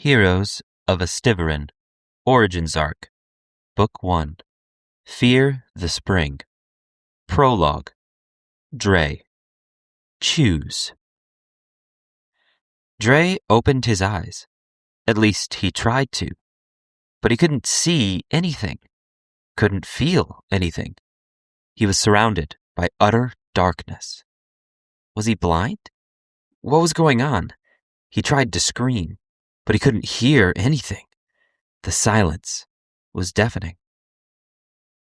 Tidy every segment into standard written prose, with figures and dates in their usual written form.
Heroes of Astiverin, Origins Arc, Book 1, Fear the Spring, Prologue, Dre, Choose. Dre opened his eyes. At least he tried to. But he couldn't see anything, couldn't feel anything. He was surrounded by utter darkness. Was he blind? What was going on? He tried to scream, but he couldn't hear anything. The silence was deafening.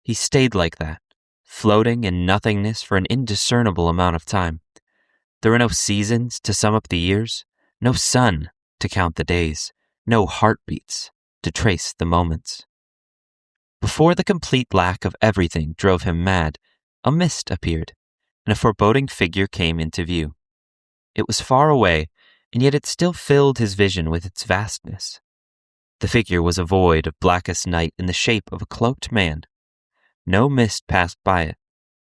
He stayed like that, floating in nothingness for an indiscernible amount of time. There were no seasons to sum up the years, no sun to count the days, no heartbeats to trace the moments. Before the complete lack of everything drove him mad, a mist appeared, and a foreboding figure came into view. It was far away, and yet it still filled his vision with its vastness. The figure was a void of blackest night in the shape of a cloaked man. No mist passed by it.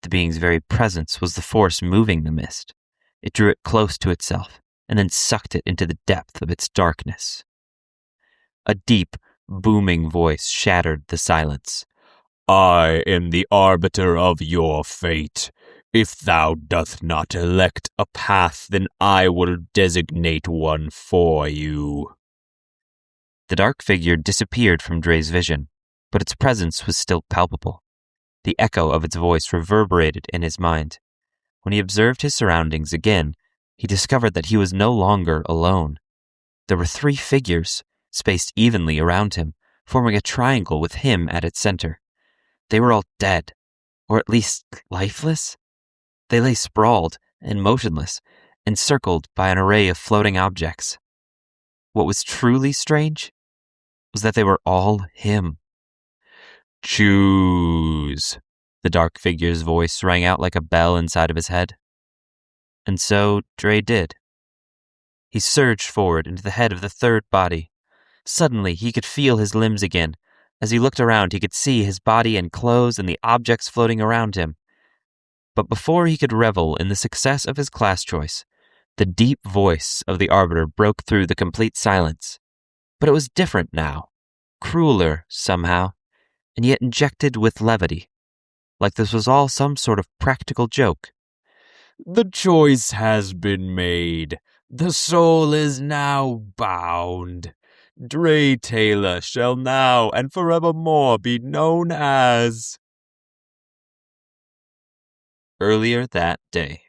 The being's very presence was the force moving the mist. It drew it close to itself, and then sucked it into the depth of its darkness. A deep, booming voice shattered the silence. I am the arbiter of your fate. If thou doth not elect a path, then I will designate one for you. The dark figure disappeared from Dre's vision, but its presence was still palpable. The echo of its voice reverberated in his mind. When he observed his surroundings again, he discovered that he was no longer alone. There were 3 figures, spaced evenly around him, forming a triangle with him at its center. They were all dead, or at least lifeless. They lay sprawled and motionless, encircled by an array of floating objects. What was truly strange was that they were all him. Choose, the dark figure's voice rang out like a bell inside of his head. And so Dre did. He surged forward into the head of the 3rd body. Suddenly, he could feel his limbs again. As he looked around, he could see his body and clothes and the objects floating around him. But before he could revel in the success of his class choice, the deep voice of the arbiter broke through the complete silence. But it was different now, crueler somehow, and yet injected with levity, like this was all some sort of practical joke. The choice has been made. The soul is now bound. Dre Taylor shall now and forevermore be known as... Earlier that day.